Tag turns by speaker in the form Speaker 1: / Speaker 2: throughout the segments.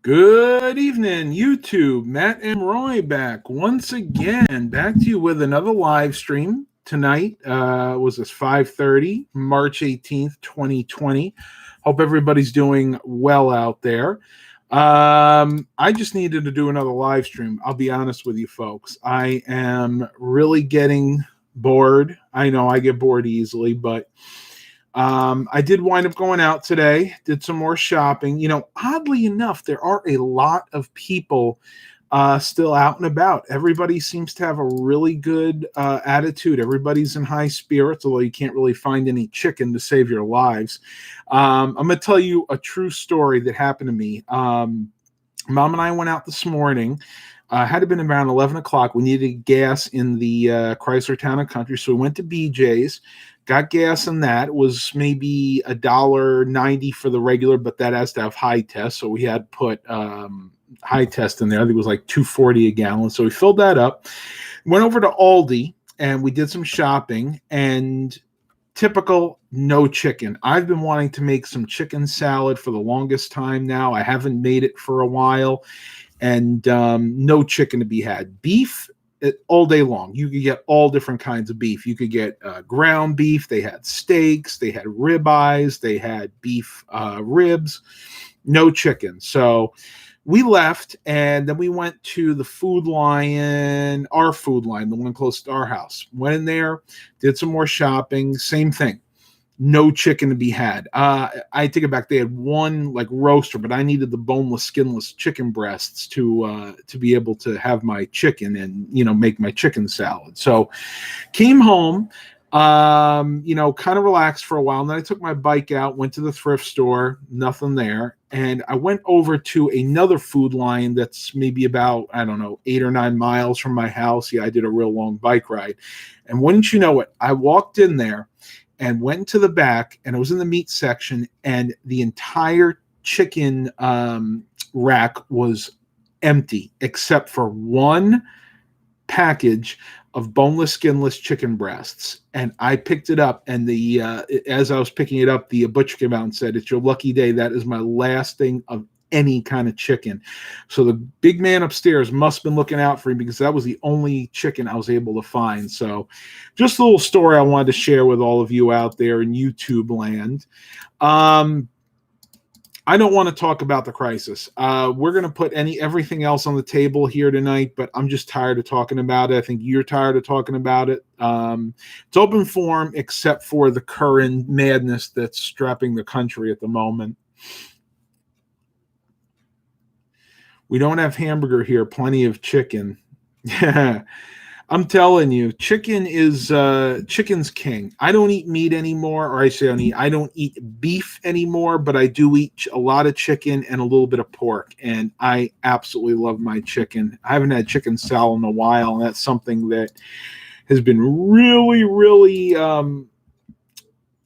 Speaker 1: Good evening, YouTube. Matt and Roy back once again. Back to you with another live stream tonight. Was this 5:30, March 18th, 2020. Hope everybody's doing well out there. I just needed to do another live stream. I'll be honest with you folks. I am really getting bored. I know I get bored easily, but I did wind up going out today, did some more shopping. Oddly enough, there are a lot of people still out and about. Everybody seems to have a really good attitude. Everybody's in high spirits, although you can't really find any chicken to save your lives. I'm going to tell you a true story that happened to me. Mom and I went out this morning. Had it been around 11 o'clock, we needed gas in the Chrysler Town and Country, so we went to BJ's. Got gas in that. It was maybe $1.90 for the regular, but that has to have high test. So we had put high test in there. I think it was like $2.40 a gallon. So we filled that up. Went over to Aldi and we did some shopping. And typical, no chicken. I've been wanting to make some chicken salad for the longest time now. I haven't made it for a while. And no chicken to be had. Beef all day long. You could get all different kinds of beef. You could get ground beef. They had steaks. They had ribeyes. They had beef ribs. No chicken. So we left, and then we went to the Food Lion, our Food Lion, the one close to our house. Went in there, did some more shopping. Same thing. No chicken to be had. I take it back. They had one like roaster, but I needed the boneless, skinless chicken breasts to be able to have my chicken and make my chicken salad. So came home, kind of relaxed for a while. And then I took my bike out, went to the thrift store, nothing there, and I went over to another Food Lion that's maybe about 8 or 9 miles from my house. Yeah, I did a real long bike ride, and wouldn't you know it, I walked in there and went to the back, and it was in the meat section, and the entire chicken rack was empty except for one package of boneless, skinless chicken breasts. And I picked it up, and as I was picking it up, the butcher came out and said, "It's your lucky day. That is my last thing of any kind of chicken." So the big man upstairs must have been looking out for me, because that was the only chicken I was able to find. So just a little story I wanted to share with all of you out there in YouTube land. I don't want to talk about the crisis. We're going to put everything else on the table here tonight, but I'm just tired of talking about it. I think you're tired of talking about it. It's open forum, except for the current madness that's strapping the country at the moment. We don't have hamburger here, plenty of chicken. I'm telling you, chicken's king. I don't eat meat anymore, or I don't eat beef anymore, but I do eat a lot of chicken and a little bit of pork, and I absolutely love my chicken. I haven't had chicken salad in a while, and that's something that has been really, really on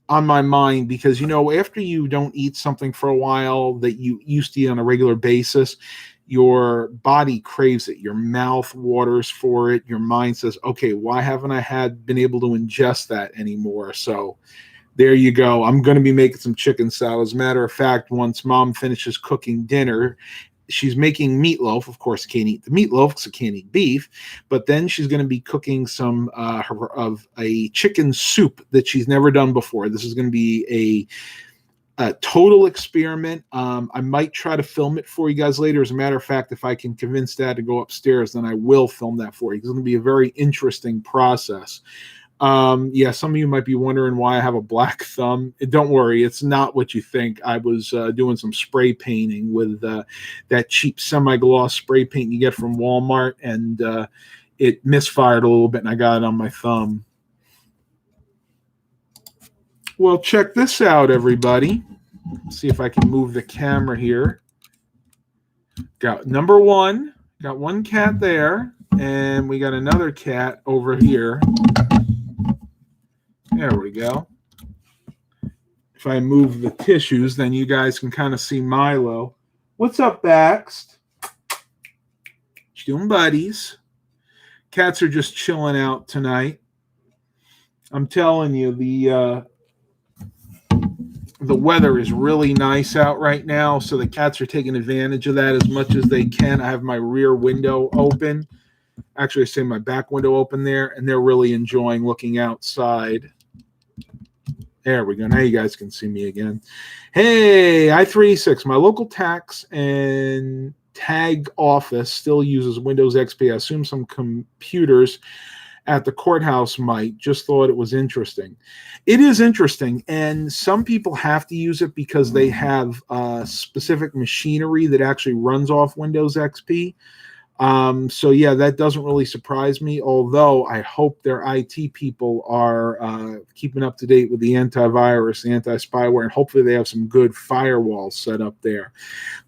Speaker 1: my mind, because after you don't eat something for a while that you used to eat on a regular basis, your body craves it. Your mouth waters for it. Your mind says, okay, why haven't I been able to ingest that anymore? So there you go. I'm going to be making some chicken salad. As a matter of fact, once Mom finishes cooking dinner, she's making meatloaf. Of course, I can't eat the meatloaf because I can't eat beef. But then she's going to be cooking some of a chicken soup that she's never done before. This is going to be a total experiment. I might try to film it for you guys later. As a matter of fact, if I can convince Dad to go upstairs, then I will film that for you. It's going to be a very interesting process. Yeah, some of you might be wondering why I have a black thumb. Don't worry, it's not what you think. I was doing some spray painting with that cheap semi-gloss spray paint you get from Walmart, and it misfired a little bit, and I got it on my thumb. Well, check this out, everybody. Let's see if I can move the camera here. Got number one. Got one cat there, and we got another cat over here. There we go. If I move the tissues, then you guys can kind of see Milo. What's up, Baxt? Doing buddies. Cats are just chilling out tonight. I'm telling you, The weather is really nice out right now, so the cats are taking advantage of that as much as they can. I have my rear window open. Actually, I say my back window open there, and they're really enjoying looking outside. There we go. Now you guys can see me again. Hey, I-386, my local tax and tag office still uses Windows XP. I assume some computers at the courthouse might. Just thought it was interesting. It is interesting, and some people have to use it because they have specific machinery that actually runs off Windows XP. So yeah, that doesn't really surprise me, although I hope their IT people are keeping up to date with the antivirus, the anti-spyware, and hopefully they have some good firewalls set up there.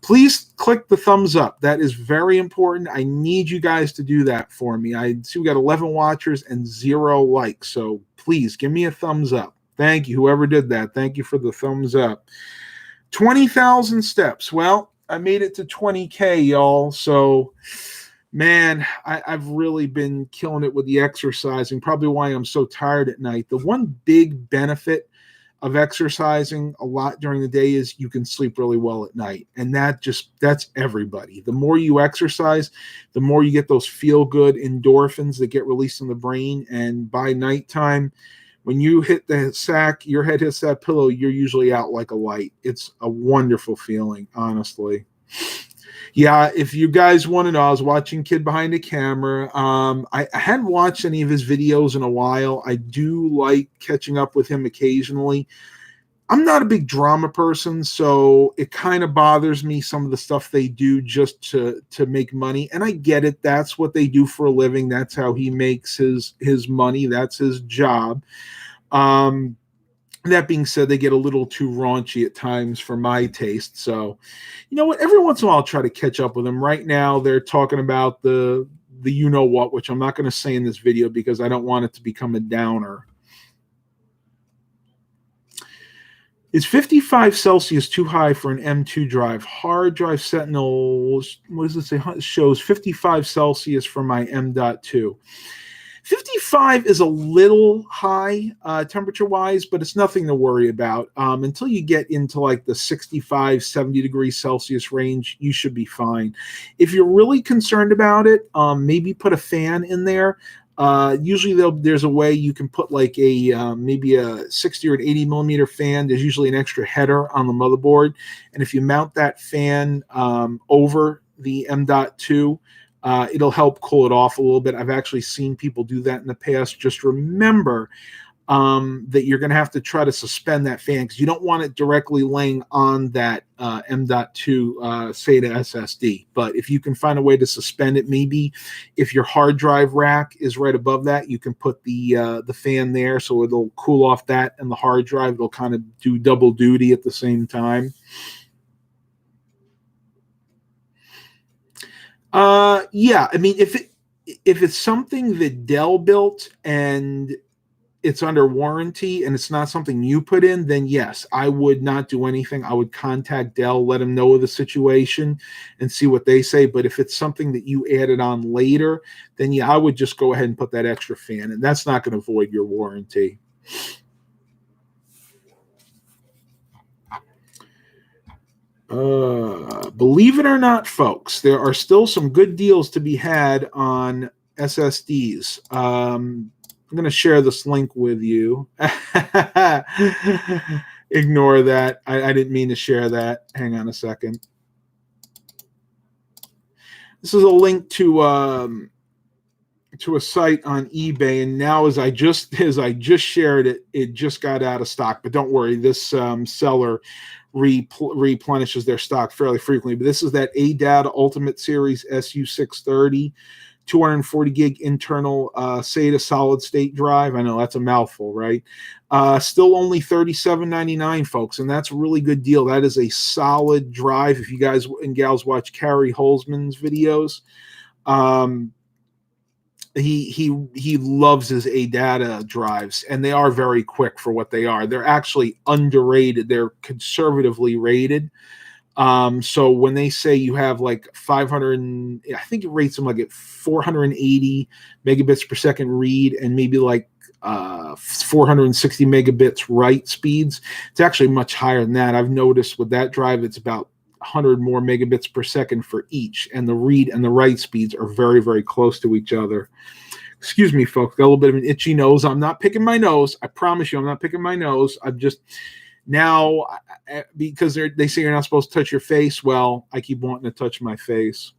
Speaker 1: Please click the thumbs up. That is very important. I need you guys to do that for me. I see we got 11 watchers and 0 likes, so please give me a thumbs up. Thank you, whoever did that. Thank you for the thumbs up. 20,000 steps. Well, I made it to 20K, y'all, so man, I've really been killing it with the exercising, probably why I'm so tired at night. The one big benefit of exercising a lot during the day is you can sleep really well at night. And that's everybody. The more you exercise, the more you get those feel-good endorphins that get released in the brain. And by nighttime, when you hit the sack, your head hits that pillow, you're usually out like a light. It's a wonderful feeling, honestly. Yeah, if you guys want to know, I was watching Kid Behind the Camera. I hadn't watched any of his videos in a while. I do like catching up with him occasionally. I'm not a big drama person, so it kind of bothers me, some of the stuff they do just to make money. And I get it. That's what they do for a living. That's how he makes his money. That's his job. That being said, they get a little too raunchy at times for my taste. So, you know what? Every once in a while, I'll try to catch up with them. Right now, they're talking about the you-know-what, which I'm not going to say in this video because I don't want it to become a downer. Is 55 Celsius too high for an M2 drive? Hard drive Sentinel, what does it say? It shows 55 Celsius for my M.2. 55 is a little high temperature-wise, but it's nothing to worry about. Until you get into like the 65, 70 degrees Celsius range, you should be fine. If you're really concerned about it, maybe put a fan in there. Usually there's a way you can put like a maybe a 60 or an 80 millimeter fan. There's usually an extra header on the motherboard. And if you mount that fan over the M.2, it'll help cool it off a little bit. I've actually seen people do that in the past. Just remember that you're going to have to try to suspend that fan because you don't want it directly laying on that M.2 SATA SSD. But if you can find a way to suspend it, maybe if your hard drive rack is right above that, you can put the fan there so it'll cool off that and the hard drive. It'll kind of do double duty at the same time. Yeah, I mean, if it's something that Dell built and it's under warranty and it's not something you put in, then yes, I would not do anything. I would contact Dell, let them know of the situation and see what they say. But if it's something that you added on later, then yeah, I would just go ahead and put that extra fan, and that's not going to void your warranty. Believe it or not, folks, there are still some good deals to be had on SSDs. I'm going to share this link with you. Ignore that. I didn't mean to share that. Hang on a second. This is a link to a site on eBay, and now as I just shared it, it just got out of stock. But don't worry, this seller replenishes their stock fairly frequently. But this is that ADATA Ultimate Series SU630, 240 gig internal SATA solid state drive. I know that's a mouthful, right? Still only $37.99, folks, and that's a really good deal. That is a solid drive. If you guys and gals watch Carrie Holzman's videos, he loves his ADATA drives, and they are very quick for what they are. They're actually underrated. They're conservatively rated. So when they say you have like 500, I think it rates them like at 480 megabits per second read and maybe like 460 megabits write speeds. It's actually much higher than that. I've noticed with that drive, it's about 100 more megabits per second for each, and the read and the write speeds are very, very close to each other. Excuse me, folks, got a little bit of an itchy nose. I'm not picking my nose. I promise you, I'm not picking my nose. I'm just now, because they say you're not supposed to touch your face. Well, I keep wanting to touch my face.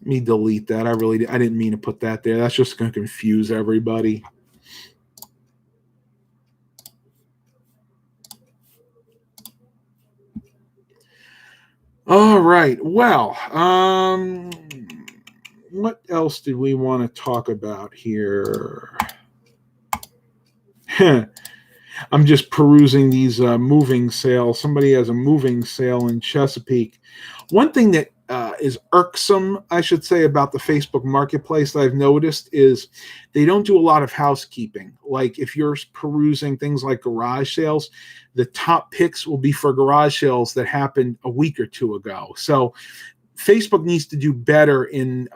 Speaker 1: Let me delete that. I didn't mean to put that there. That's just going to confuse everybody. All right. Well, what else did we want to talk about here? I'm just perusing these moving sales. Somebody has a moving sale in Chesapeake. One thing that is irksome, I should say, about the Facebook Marketplace that I've noticed is they don't do a lot of housekeeping. Like if you're perusing things like garage sales, the top picks will be for garage sales that happened a week or two ago. So Facebook needs to do better in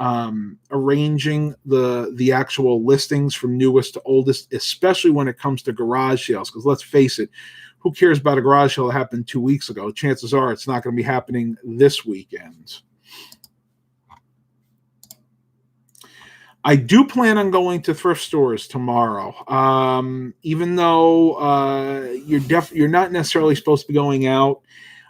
Speaker 1: arranging the actual listings from newest to oldest, especially when it comes to garage sales. Because let's face it, who cares about a garage sale that happened 2 weeks ago? Chances are it's not going to be happening this weekend. I do plan on going to thrift stores tomorrow. Even though you're not necessarily supposed to be going out,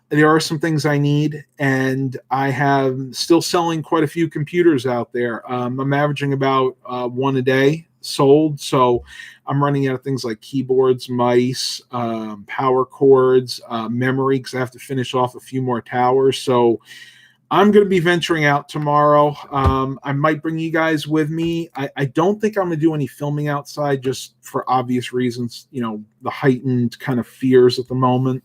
Speaker 1: there are some things I need, and I have still selling quite a few computers out there. I'm averaging about one a day sold, so I'm running out of things like keyboards, mice, power cords, memory, because I have to finish off a few more towers. So I'm going to be venturing out tomorrow. I might bring you guys with me. I don't think I'm going to do any filming outside, just for obvious reasons, the heightened kind of fears at the moment.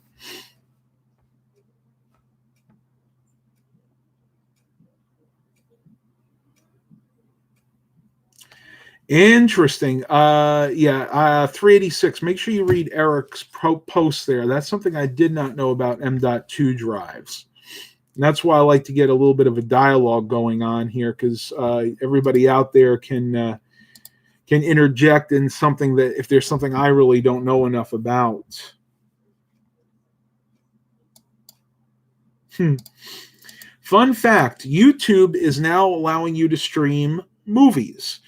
Speaker 1: Interesting. 386. Make sure you read Eric's post there. That's something I did not know about M.2 drives. And that's why I like to get a little bit of a dialogue going on here, because everybody out there can interject in something that, if there's something I really don't know enough about. Fun fact, YouTube is now allowing you to stream movies.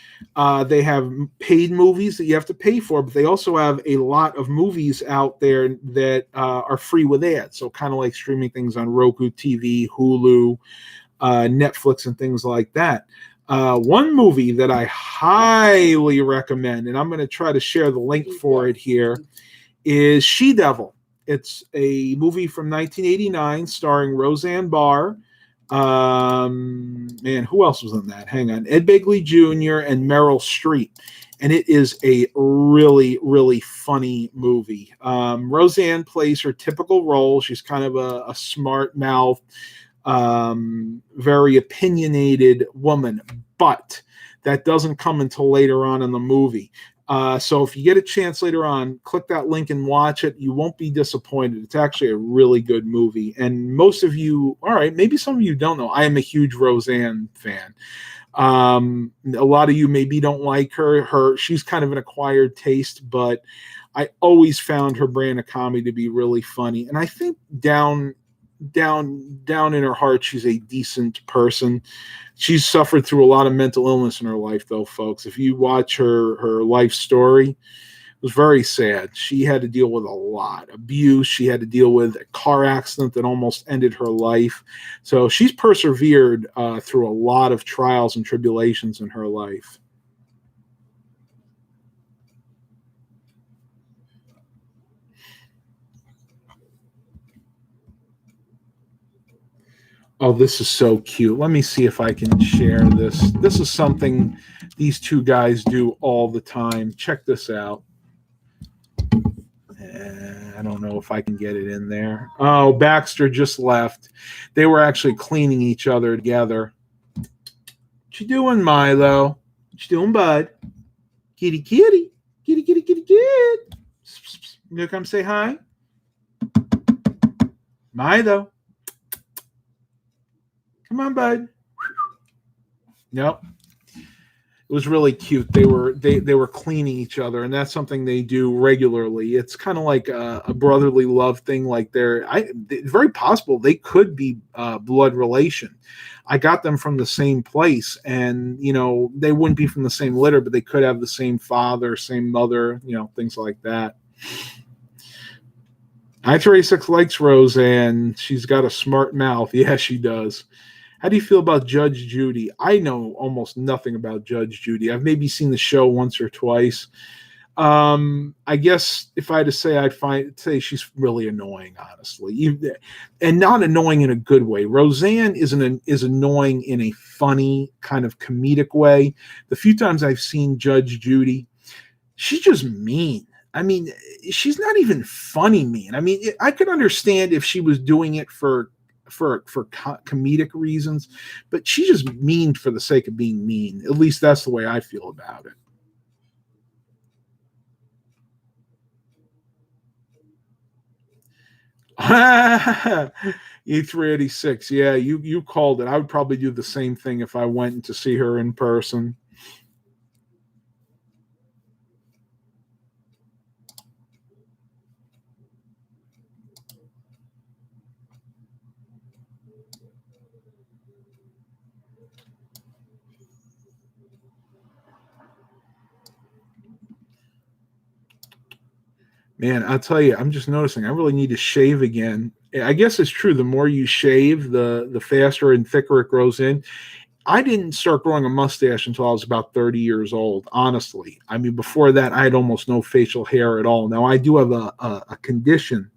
Speaker 1: They have paid movies that you have to pay for, but they also have a lot of movies out there that are free with ads. So kind of like streaming things on Roku TV, Hulu, Netflix, and things like that. One movie that I highly recommend, and I'm going to try to share the link for it here, is She-Devil. It's a movie from 1989 starring Roseanne Barr. Man, who else was in that? Hang on. Ed Begley Jr. and Meryl Streep. And it is a really, really funny movie. Roseanne plays her typical role. She's kind of a smart mouth, very opinionated woman, but that doesn't come until later on in the movie. So if you get a chance later on, click that link and watch it. You won't be disappointed. It's actually a really good movie. And most of you, all right, maybe some of you don't know, I am a huge Roseanne fan. A lot of you maybe don't like her. She's kind of an acquired taste, but I always found her brand of comedy to be really funny. And I think down in her heart, she's a decent person. She's suffered through a lot of mental illness in her life, though, folks. If you watch her life story, it was very sad. She had to deal with a lot of abuse. She had to deal with a car accident that almost ended her life. So she's persevered through a lot of trials and tribulations in her life. Oh, this is so cute. Let me see if I can share this. This is something these two guys do all the time. Check this out. I don't know if I can get it in there. Oh, Baxter just left. They were actually cleaning each other together. What you doing, Milo? What you doing, bud? Kitty, kitty. Kitty, kitty, kitty, kitty. You gonna come say hi? Milo. Come on, bud. Nope. It was really cute. They were cleaning each other, and that's something they do regularly. It's kind of like a brotherly love thing. Like very possible they could be blood relation. I got them from the same place, and they wouldn't be from the same litter, but they could have the same father, same mother, things like that. I36 likes Roseanne. She's got a smart mouth. Yeah, she does. How do you feel about Judge Judy? I know almost nothing about Judge Judy. I've maybe seen the show once or twice. I guess if I had to say, say she's really annoying, honestly, and not annoying in a good way. Roseanne is annoying in a funny kind of comedic way. The few times I've seen Judge Judy, she's just mean. I mean, she's not even funny mean. I mean, I could understand if she was doing it for comedic reasons, but she's just mean for the sake of being mean. At least that's the way I feel about it. E386. Yeah, you called it. I would probably do the same thing if I went to see her in person. Man, I'll tell you, I'm just noticing I really need to shave again. I guess it's true. The more you shave, the faster and thicker it grows in. I didn't start growing a mustache until I was about 30 years old, honestly. I mean, before that, I had almost no facial hair at all. Now, I do have a condition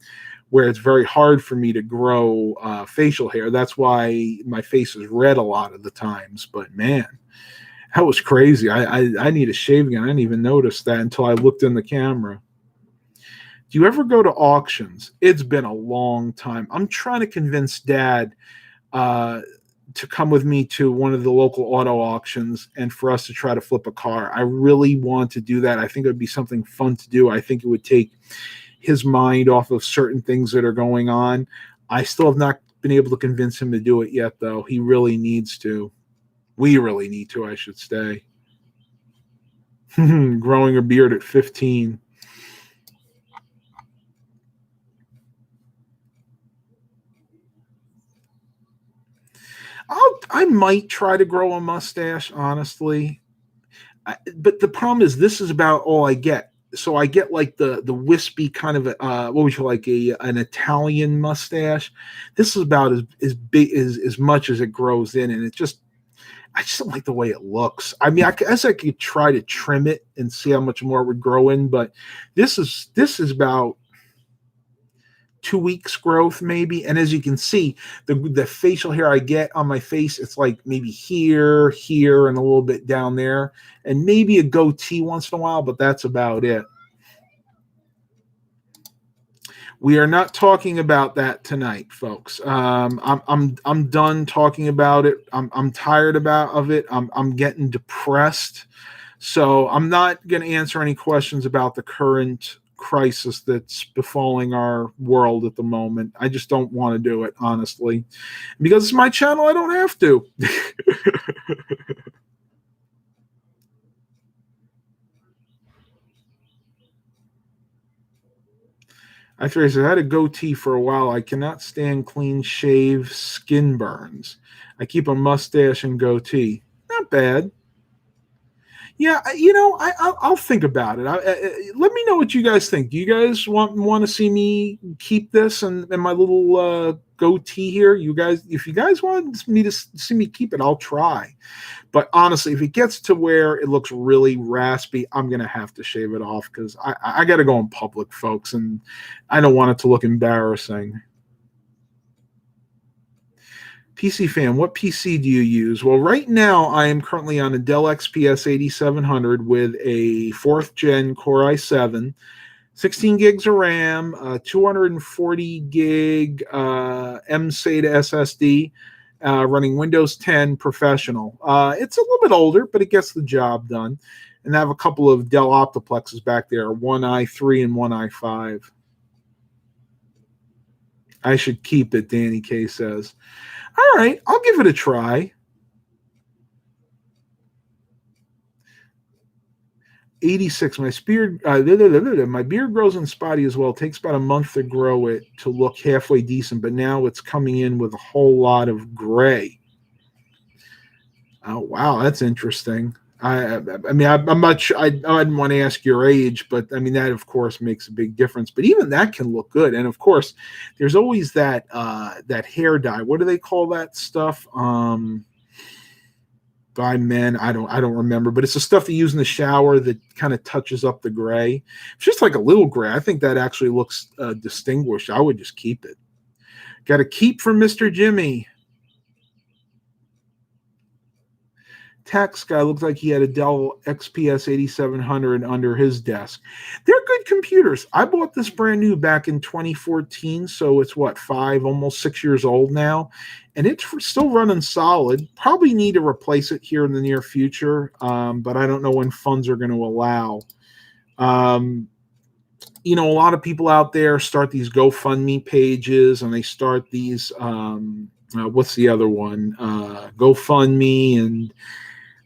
Speaker 1: where it's very hard for me to grow facial hair. That's why my face is red a lot of the times. But man, that was crazy. I need a shave again. I didn't even notice that until I looked in the camera. Do you ever go to auctions? It's been a long time. I'm trying to convince Dad to come with me to one of the local auto auctions and for us to try to flip a car. I really want to do that. I think it would be something fun to do. I think it would take his mind off of certain things that are going on. I still have not been able to convince him to do it yet, though. He really needs to. We really need to, I should say. Growing a beard at 15. I might try to grow a mustache, honestly. But the problem is, this is about all I get. So I get like the wispy kind of what would you like, an Italian mustache. This is about as big as much as it grows in, and I just don't like the way it looks. I mean, I guess I could try to trim it and see how much more it would grow in, but this is about 2 weeks growth maybe. And as you can see, the facial hair I get on my face, it's like maybe here, and a little bit down there, and maybe a goatee once in a while, but that's about it. We are not talking about that tonight, folks. I'm done talking about it. I'm tired of it. I'm getting depressed. So I'm not going to answer any questions about the current crisis that's befalling our world at the moment. I just don't want to do it, honestly. Because it's my channel, I don't have to. I had a goatee for a while. I cannot stand clean shave skin burns. I keep a mustache and goatee. Not bad. Yeah, I'll think about it. Let me know what you guys think. Do you guys want to see me keep this and my little goatee here? You guys, if you guys want me to see me keep it, I'll try. But honestly, if it gets to where it looks really raspy, I'm gonna have to shave it off because I got to go in public, folks, and I don't want it to look embarrassing. PC fan, what PC do you use? Well, right now I am currently on a Dell XPS 8700 with a 4th gen Core i7, 16 gigs of RAM, 240 gig M-SATA SSD, running Windows 10 Professional. It's a little bit older, but it gets the job done. And I have a couple of Dell Optiplexes back there, one i3 and one i5. I should keep it, Danny K says. All right, I'll give it a try. 86. My beard grows in spotty as well. It takes about a month to grow it to look halfway decent, but now it's coming in with a whole lot of gray. Oh wow, that's interesting. I mean, I'm not sure. I didn't want to ask your age, but I mean that of course makes a big difference. But even that can look good. And of course, there's always that that hair dye. What do they call that stuff? By men, I don't remember, but it's the stuff they use in the shower that kind of touches up the gray. It's just like a little gray. I think that actually looks distinguished. I would just keep it. Got a keep from Mr. Jimmy. Tax guy looked like he had a Dell XPS 8700 under his desk. They're good computers. I bought this brand new back in 2014, so it's what, almost 6 years old now, and it's still running solid. Probably need to replace it here in the near future, but I don't know when funds are going to allow. You know, a lot of people out there start these GoFundMe pages, and they start these, what's the other one? GoFundMe, and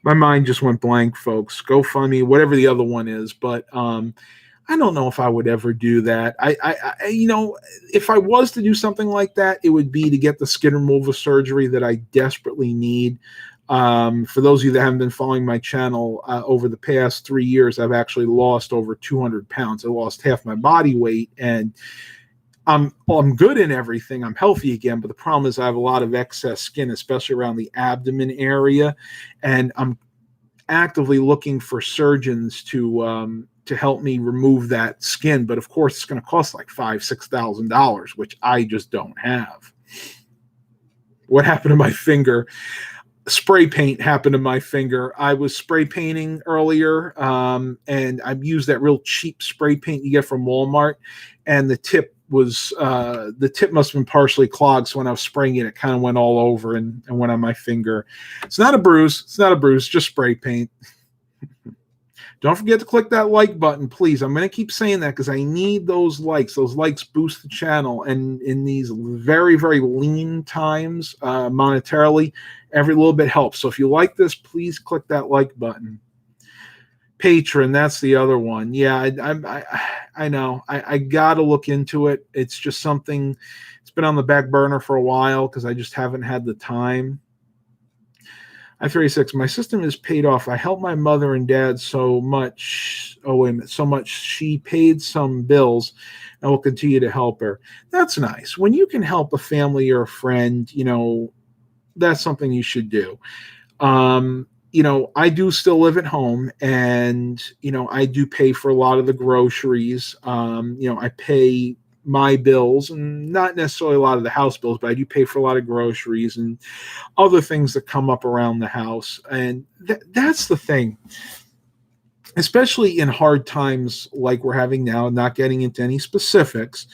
Speaker 1: my mind just went blank, folks. GoFundMe, whatever the other one is, but I don't know if I would ever do that. You know, if I was to do something like that, it would be to get the skin removal surgery that I desperately need. For those of you that haven't been following my channel, over the past 3 years, I've actually lost over 200 pounds. I lost half my body weight, and I'm good in everything. I'm healthy again, but the problem is I have a lot of excess skin, especially around the abdomen area, and I'm actively looking for surgeons to help me remove that skin. But of course, it's going to cost like $5,000-$6,000, which I just don't have. What happened to my finger? Spray paint happened to my finger. I was spray painting earlier, and I used that real cheap spray paint you get from Walmart, and the tip must have been partially clogged, so when I was spraying it, it kind of went all over and went on my finger. It's not a bruise. It's not a bruise, just spray paint. Don't forget to click that like button, please. I'm going to keep saying that because I need those likes. Those likes boost the channel, and in these very, very lean times, monetarily, every little bit helps. So if you like this, please click that like button. Patron, that's the other one. Yeah, I know. I got to look into it. It's just something, it's been on the back burner for a while because I just haven't had the time. I-36, my system is paid off. I helped my mother and dad so much. Oh, wait a minute. So much. She paid some bills and will continue to help her. That's nice. When you can help a family or a friend, you know, that's something you should do. You know, I do still live at home, and, you know, I do pay for a lot of the groceries. You know, I pay my bills, and not necessarily a lot of the house bills, but I do pay for a lot of groceries and other things that come up around the house. And that's the thing, especially in hard times like we're having now, not getting into any specifics.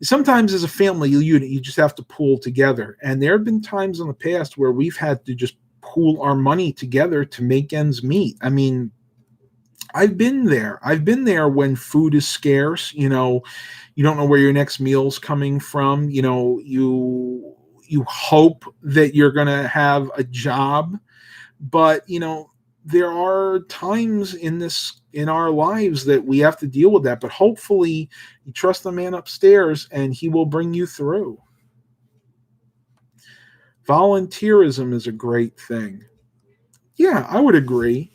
Speaker 1: Sometimes as a family unit, you just have to pool together. And there have been times in the past where we've had to just pool our money together to make ends meet. I mean, I've been there. I've been there when food is scarce. You know, you don't know where your next meal's coming from. You know, you hope that you're going to have a job, but, you know, there are times in our lives that we have to deal with that. But hopefully you trust the man upstairs and he will bring you through. Volunteerism is a great thing. Yeah, I would agree.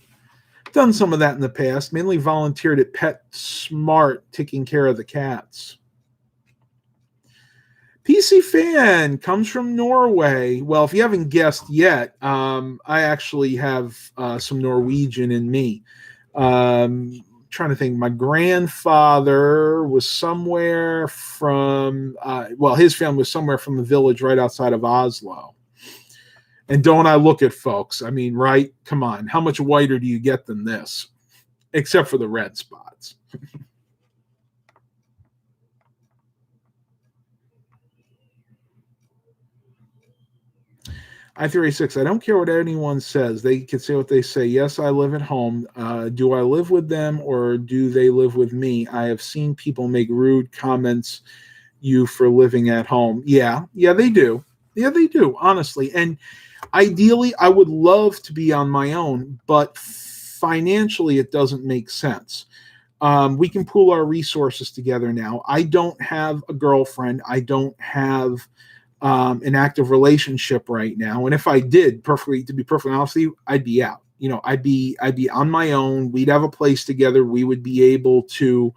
Speaker 1: Done some of that in the past, mainly volunteered at Pet Smart, taking care of the cats. PC Fan comes from Norway. Well, if you haven't guessed yet, I actually have some Norwegian in me. Trying to think. My grandfather was somewhere from, his family was somewhere from the village right outside of Oslo. And don't I look at folks? I mean, right? Come on. How much whiter do you get than this? Except for the red spots. I-36, I don't care what anyone says. They can say what they say. Yes, I live at home. Do I live with them or do they live with me? I have seen people make rude comments you for living at home. Yeah, they do. Yeah, they do, honestly. And ideally, I would love to be on my own, but financially, it doesn't make sense. We can pool our resources together now. I don't have a girlfriend. I don't have an active relationship right now. And if I did, to be perfectly honest with you, I'd be out. I'd be on my own. We'd have a place together. We would be able to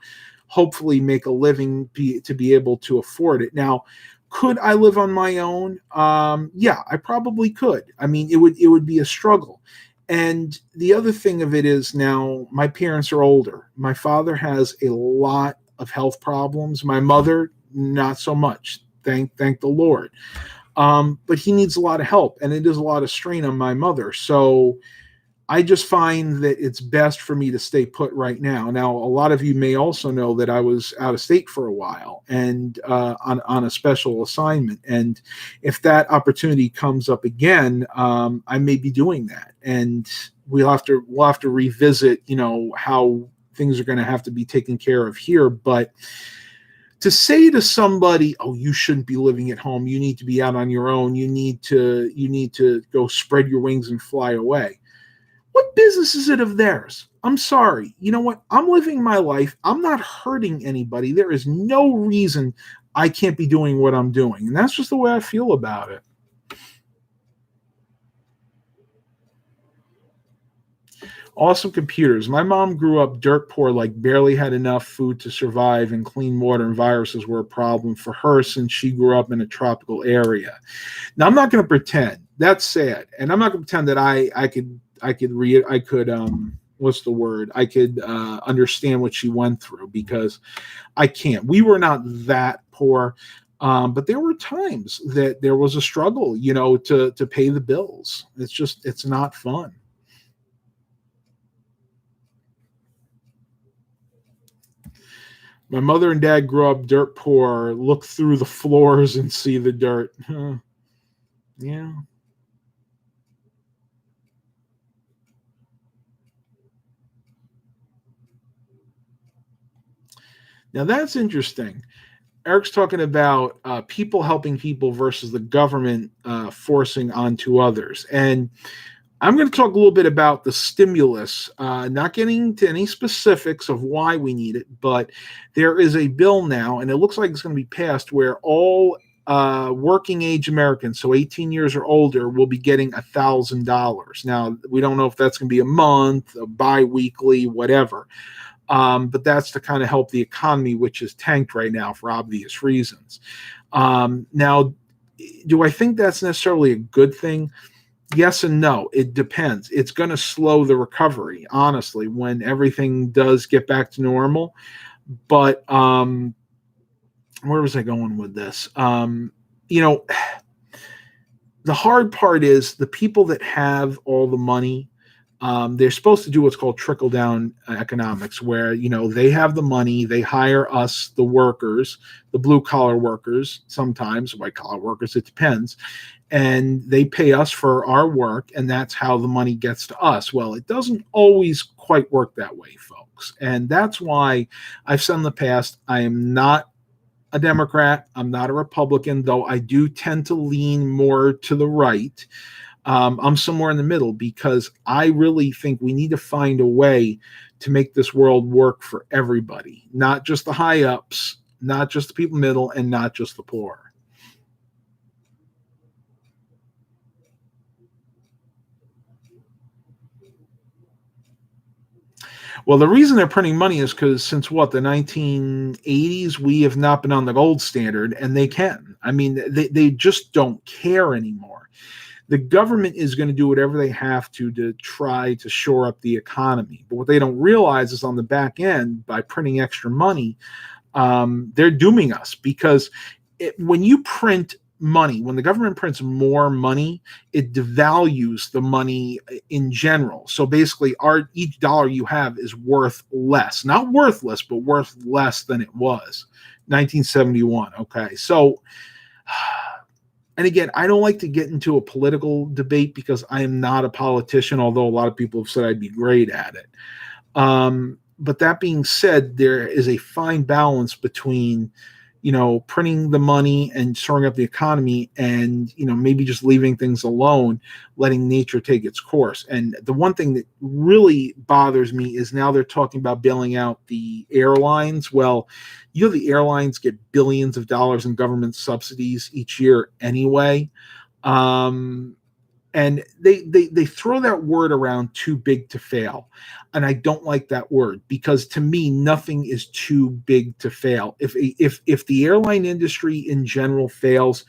Speaker 1: hopefully make a living to be able to afford it. Now, could I live on my own? Yeah, I probably could. I mean, it would be a struggle. And the other thing of it is, now my parents are older. My father has a lot of health problems. My mother, not so much. Thank the Lord. But he needs a lot of help, and it is a lot of strain on my mother. So I just find that it's best for me to stay put right now. Now, a lot of you may also know that I was out of state for a while and on a special assignment. And if that opportunity comes up again, I may be doing that. And we'll have to revisit, how things are going to have to be taken care of here. But to say to somebody, "Oh, you shouldn't be living at home. You need to be out on your own. You need to go spread your wings and fly away." What business is it of theirs? I'm sorry. You know what? I'm living my life. I'm not hurting anybody. There is no reason I can't be doing what I'm doing. And that's just the way I feel about it. Awesome computers. My mom grew up dirt poor, like barely had enough food to survive, and clean water and viruses were a problem for her since she grew up in a tropical area. Now, I'm not going to pretend. That's sad. And I'm not going to pretend that I could what's the word? I could understand what she went through, because I can't. We were not that poor, but there were times that there was a struggle, to pay the bills. It's not fun. My mother and dad grew up dirt poor. Look through the floors and see the dirt. Yeah. Now that's interesting. Eric's talking about people helping people versus the government forcing onto others. And I'm going to talk a little bit about the stimulus, not getting into any specifics of why we need it, but there is a bill now, and it looks like it's going to be passed, where all working age Americans, so 18 years or older, will be getting $1,000. Now, we don't know if that's going to be a month, a bi-weekly, whatever. But that's to kind of help the economy, which is tanked right now for obvious reasons. Now, do I think that's necessarily a good thing? Yes and no. It depends. It's going to slow the recovery, honestly, when everything does get back to normal. But where was I going with this? The hard part is the people that have all the money. They're supposed to do what's called trickle-down economics, where, they have the money, they hire us, the workers, the blue-collar workers, sometimes white-collar workers, it depends, and they pay us for our work, and that's how the money gets to us. Well, it doesn't always quite work that way, folks, and that's why I've said in the past, I am not a Democrat, I'm not a Republican, though I do tend to lean more to the right. I'm somewhere in the middle, because I really think we need to find a way to make this world work for everybody, not just the high ups, not just the people middle, and not just the poor. Well, the reason they're printing money is because since the 1980s, we have not been on the gold standard, and they can. I mean, they just don't care anymore. The government is going to do whatever they have to try to shore up the economy. But what they don't realize is, on the back end, by printing extra money, they're dooming us, because when you print money, when the government prints more money, it devalues the money in general. So basically, each dollar you have is worth less, not worthless, but worth less than it was 1971. Okay, so. And again, I don't like to get into a political debate, because I am not a politician, although a lot of people have said I'd be great at it. But that being said, there is a fine balance between, printing the money and shoring up the economy, and maybe just leaving things alone, letting nature take its course. And the one thing that really bothers me is now they're talking about bailing out the airlines. Well, the airlines get billions of dollars in government subsidies each year anyway. And they throw that word around, too big to fail. And I don't like that word, because to me, nothing is too big to fail. If the airline industry in general fails,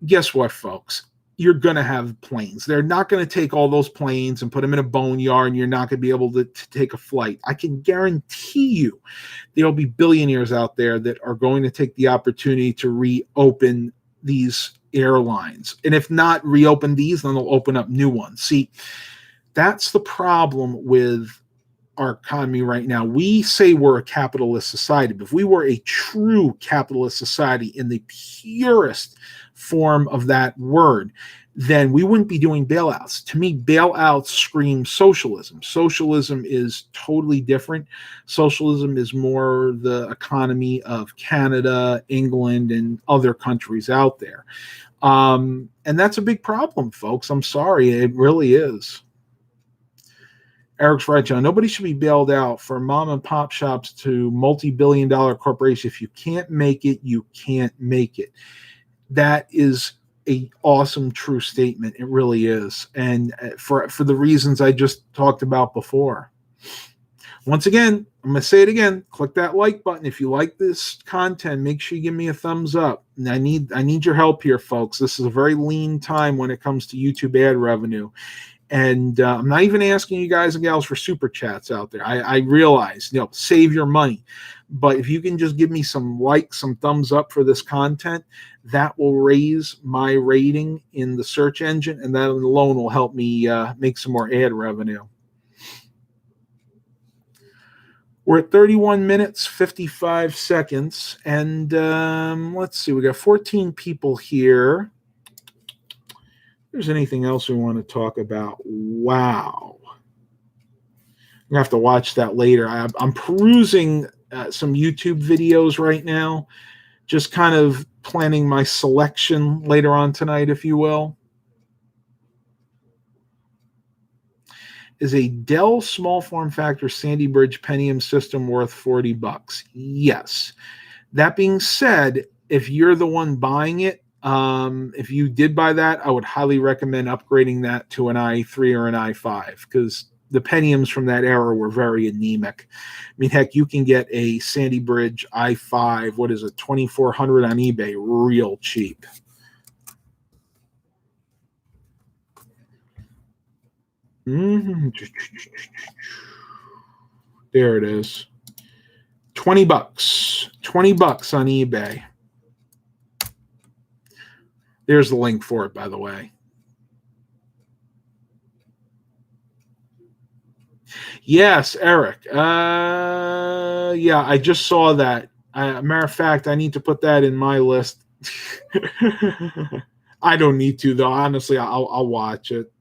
Speaker 1: guess what, folks? You're going to have planes. They're not going to take all those planes and put them in a boneyard, and you're not going to be able to take a flight. I can guarantee you there'll be billionaires out there that are going to take the opportunity to reopen these airlines. And if not reopen these, then they'll open up new ones. See, that's the problem with our economy right now. We say we're a capitalist society, but if we were a true capitalist society in the purest form of that word, then we wouldn't be doing bailouts. To me, bailouts scream socialism. Socialism is totally different. Socialism is more the economy of Canada, England, and other countries out there. And that's a big problem, folks. I'm sorry. It really is. Eric's right, John. Nobody should be bailed out, for mom and pop shops to multi-billion-dollar corporations. If you can't make it, you can't make it. That is a awesome, true statement. It really is. And for the reasons I just talked about before. Once again, I'm going to say it again. Click that like button. If you like this content, make sure you give me a thumbs up. And I need your help here, folks. This is a very lean time when it comes to YouTube ad revenue. And I'm not even asking you guys and gals for super chats out there. I realize, save your money. But if you can just give me some likes, some thumbs up for this content, that will raise my rating in the search engine, and that alone will help me make some more ad revenue. We're at 31 minutes, 55 seconds. And let's see, we got 14 people here. There's anything else we want to talk about? Wow. I'm going to have to watch that later. I'm perusing some YouTube videos right now, just kind of planning my selection later on tonight, if you will. Is a Dell small form factor Sandy Bridge Pentium system worth $40? Yes. That being said, if you're the one buying it, if you did buy that, I would highly recommend upgrading that to an i3 or an i5, because the Pentiums from that era were very anemic. I mean, heck, you can get a Sandy Bridge i5, what is it, 2,400 on eBay, real cheap. There it is. $20. $20 on eBay. There's the link for it, by the way. Yes, Eric. Yeah, I just saw that. Matter of fact, I need to put that in my list. I don't need to, though. Honestly, I'll watch it.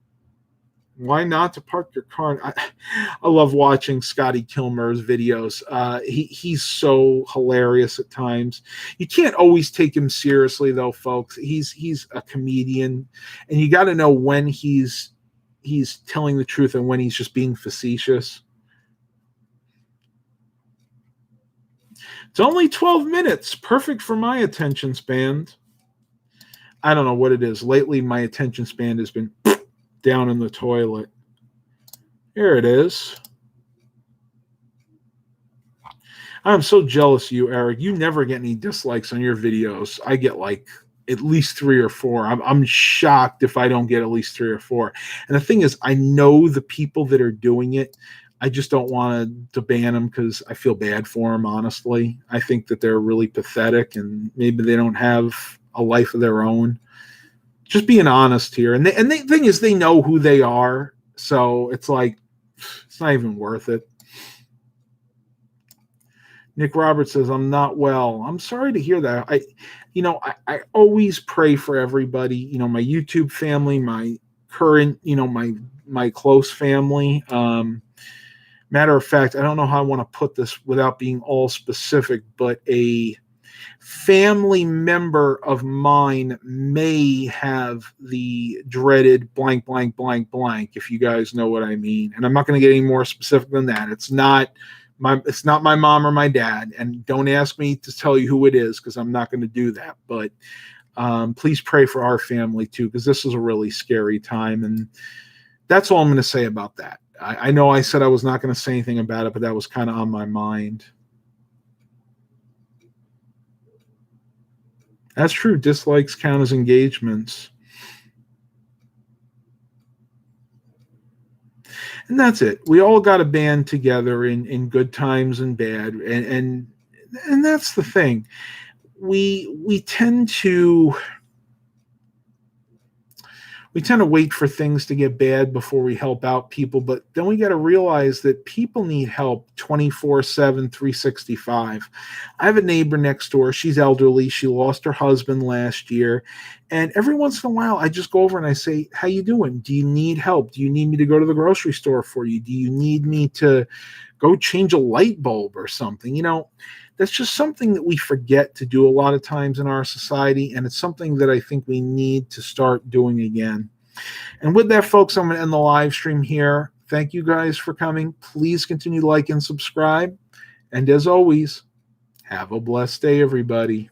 Speaker 1: Why not to park your car? I love watching Scotty Kilmer's videos. He's so hilarious at times. You can't always take him seriously, though, folks. He's a comedian, and you got to know when he's telling the truth and when he's just being facetious. It's only 12 minutes. Perfect for my attention span. I don't know what it is. Lately, my attention span has been down in the toilet. Here it is. I'm so jealous of you, Eric. You never get any dislikes on your videos. I get like at least 3 or 4. I'm shocked if I don't get at least 3 or 4. And the thing is, I know the people that are doing it. I just don't want to ban them because I feel bad for them, honestly. I think that they're really pathetic, and maybe they don't have a life of their own. Just being honest here. And the thing is, they know who they are. So it's like, it's not even worth it. Nick Roberts says, I'm not well. I'm sorry to hear that. I always pray for everybody, my YouTube family, my current, my close family. Matter of fact, I don't know how I want to put this without being all specific, but a family member of mine may have the dreaded blank, blank, blank, blank, if you guys know what I mean. And I'm not going to get any more specific than that. It's not my mom or my dad. And don't ask me to tell you who it is, because I'm not going to do that. But please pray for our family too, because this is a really scary time. And that's all I'm going to say about that. I know I said I was not going to say anything about it, but that was kind of on my mind. That's true. Dislikes count as engagements. And that's it. We all got to band together in good times and bad. And that's the thing. We tend to wait for things to get bad before we help out people, but then we got to realize that people need help 24/7, 365. I have a neighbor next door. She's elderly. She lost her husband last year. And every once in a while, I just go over and I say, how you doing? Do you need help? Do you need me to go to the grocery store for you? Do you need me to go change a light bulb or something? You know, that's just something that we forget to do a lot of times in our society, and it's something that I think we need to start doing again. And with that, folks, I'm going to end the live stream here. Thank you guys for coming. Please continue to like and subscribe. And as always, have a blessed day, everybody.